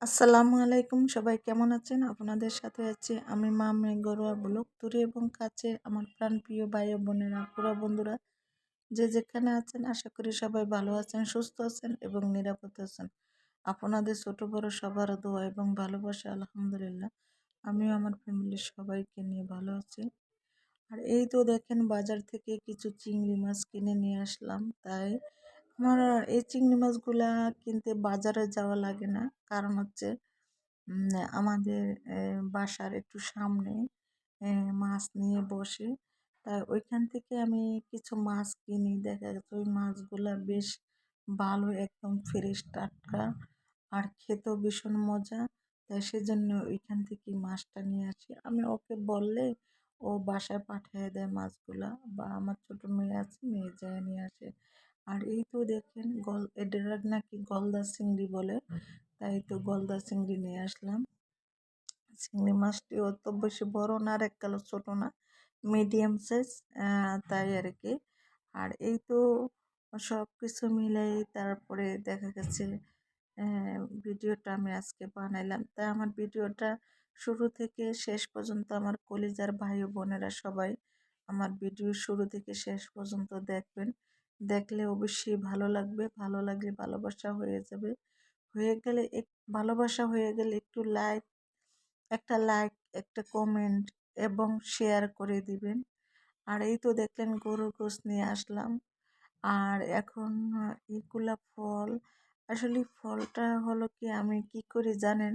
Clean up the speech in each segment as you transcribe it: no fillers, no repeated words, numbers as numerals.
আসসালামু আলাইকুম, সবাই কেমন আছেন? আপনাদের সাথে আছি আমি মামনি গড়ুয়া ব্লগ। দূরে এবং কাছে আমার প্রাণপ্রিয় ভাই ও বোনেরা, পুরো বন্ধুরা যে যেখানে আছেন, আশা করি সবাই ভালো আছেন, সুস্থ আছেন এবং নিরাপদ আছেন। আপনাদের ছোট বড় সবার দোয়া এবং ভালোবাসা আলহামদুলিল্লাহ আমিও আমার ফ্যামিলির সবাইকে নিয়ে ভালো আছি। আর এই তো দেখেন, বাজার থেকে কিছু চিংড়ি মাছ কিনে নিয়ে আসলাম। তাই আমার এই চিংড়ি মাছগুলা কিনতে বাজারে যাওয়া লাগে না, কারণ হচ্ছে উম, আমাদের বাসার একটু সামনে মাছ নিয়ে বসে। তাই ওইখান থেকে আমি কিছু মাছ কিনি। দেখা যাচ্ছে ওই মাছগুলা বেশ ভালো, একদম ফ্রেশ টাটকা, আর খেতেও ভীষণ মজা। তাই সেজন্য ওইখান থেকে মাছটা নিয়ে আসি। আমি ওকে বললে ও বাসায় পাঠিয়ে দেয় মাছগুলা, বা আমার ছোট মেয়ে আছে, মেয়ে যায় নিয়ে আসে। আর এই তো দেখেন, এদের নাকি গলদা চিংড়ি বলে, তাই তো গলদা চিংড়ি নিয়ে আসলাম। চিংড়ি মাছটি অত বেশি বড় না, আর এককালে ছোট না, মিডিয়াম সাইজ, তাই আর কি। আর এই তো সব কিছু মিলাই তারপরে দেখা গেছে ভিডিওটা আমি আজকে বানাইলাম। তাই আমার ভিডিওটা শুরু থেকে শেষ পর্যন্ত আমার কলিজার ভাই ও বোনেরা সবাই আমার ভিডিও শুরু থেকে শেষ পর্যন্ত দেখবেন। দেখলে অবশ্যই ভালো লাগবে, ভালো লাগলে ভালোবাসা হয়ে যাবে। হয়ে গেলে ভালোবাসা হয়ে গেলে একটা লাইক, একটা কমেন্ট এবং শেয়ার করে দিবেন। আর এই তো দেখলেন, গরুর গোশ নিয়ে আসলাম। আর এখন এগুলা ফল, আসলে ফলটা হলো কি, আমি কি করি জানেন?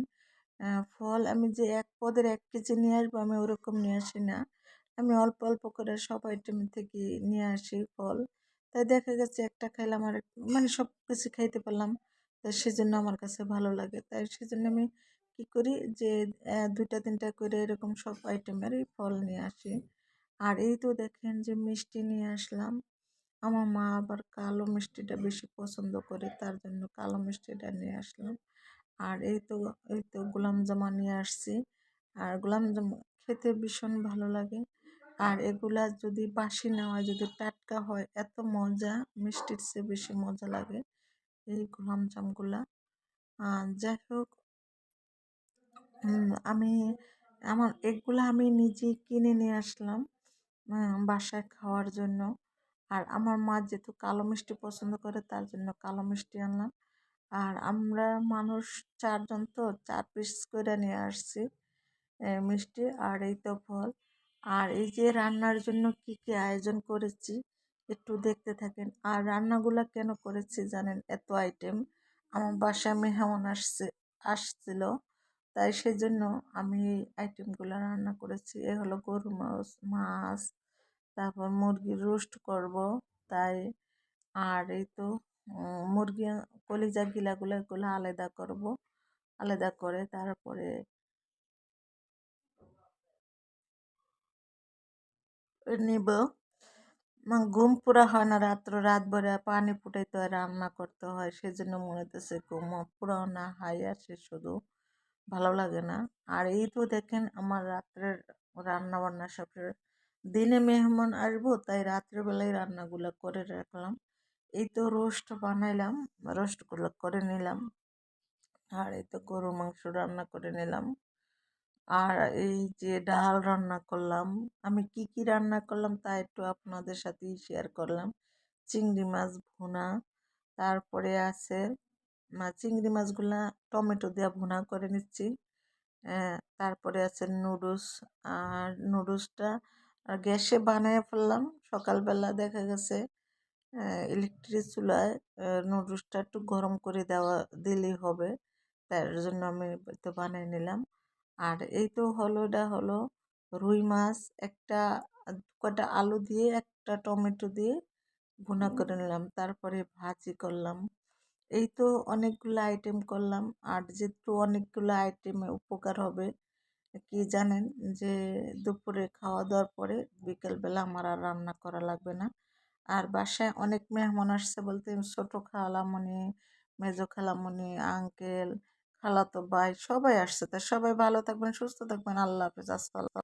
ফল আমি যে এক পদের 1 কেজি নিয়ে আসবো, আমি ওরকম নিয়ে আসি না। আমি অল্প অল্প করে সব আইটেম থেকে নিয়ে আসি ফল। তাই দেখা গেছে একটা খাইলাম, আর মানে সব কিছু খাইতে পারলাম। তাই সেজন্য আমার কাছে ভালো লাগে। তাই সেজন্য আমি কি করি যে 2টা 3টা করে এরকম সব আইটেমেরই ফল নিয়ে আসি। আর এই তো দেখেন যে মিষ্টি নিয়ে আসলাম। আমার মা আবার কালো মিষ্টিটা বেশি পছন্দ করে, তার জন্য কালো মিষ্টিটা নিয়ে আসলাম। আর এই তো গোলাপ জামা নিয়ে আসছি। আর গোলাপ জামা খেতে ভীষণ ভালো লাগে। আর এগুলা যদি বাসি না হয়, যদি টাটকা হয়, এত মজা, মিষ্টির চেয়ে বেশি মজা লাগে এই গোলাপ জামগুলা। যাই হোক, আমি এগুলা আমি নিজে কিনে নিয়ে আসলাম বাসায় খাওয়ার জন্য। আর আমার মা যেহেতু কালো মিষ্টি পছন্দ করে, তার জন্য কালো মিষ্টি আনলাম। আর আমরা মানুষ 4 জন, তো 4 পিস করে নিয়ে আসছি মিষ্টি। আর এই তো ফল। আর এই যে রান্নার জন্য কি কি আয়োজন করেছি একটু দেখতে থাকেন। আর রান্নাগুলা কেন করেছি জানেন? এত আইটেম, আমার বাসায় মেহমান আসছিল, তাই সেজন্য আমি এই আইটেমগুলো রান্না করেছি। এ হলো গরু মাছ, তারপর মুরগির রোস্ট করব। তাই আর এই তো মুরগি কলিজা গিলাগুলো এগুলো আলাদা করব। আলাদা করে তারপরে নিব। ঘুম পুরা হয় না, রাত ভরে পানি ফুটাইতে হয়, রান্না করতে হয়, সেজন্য মনে হইতেছে ঘুম পুরাও না, হাই আসে শুধু, ভালো লাগে না। আর এই তো দেখেন, আমার রাত্রের রান্না বান্না সব দিনে মেহমান আসবো, তাই রাত্রের বেলায় রান্নাগুলো করে রাখলাম। এই তো রোস্ট বানাইলাম, রোস্টগুলো করে নিলাম। আর এই তো গরু মাংস রান্না করে নিলাম। আর এই যে ডাল রান্না করলাম। আমি কি কি রান্না করলাম তা একটু আপনাদের সাথেই শেয়ার করলাম। চিংড়ি মাছ ভুনা, তারপরে আছে চিংড়ি মাছগুলা টমেটো দিয়ে ভুনা করে নিচ্ছি। তারপরে আছে নুডলস। আর নুডলসটা গ্যাসে বানিয়ে ফেললাম। সকালবেলা দেখা গেছে ইলেকট্রিক চুলায় নুডলসটা একটু গরম করে দিলেই হবে। তার জন্য আমি তো বানিয়ে নিলাম। আর এই তো হলো, এটা হলো রুই মাছ। একটা কটা আলু দিয়ে, একটা টমেটো দিয়ে ভুনা করে নিলাম, তারপরে ভাজি করলাম। এই তো অনেকগুলো আইটেম করলাম। আর যেহেতু অনেকগুলো আইটেমে উপকার হবে, কি জানেন? যে দুপুরে খাওয়া দাওয়ার পরে বিকেলবেলা আমার আর রান্না করা লাগবে না। আর বাসায় অনেক মেহমান আসছে, বলতে ছোট খালামণি, মেজো খালামণি, আঙ্কেল, খালাতো ভাই সবাই আসছে। তা সবাই ভালো থাকবেন, সুস্থ থাকবেন। আল্লাহ হাফেজ। আসসালাম।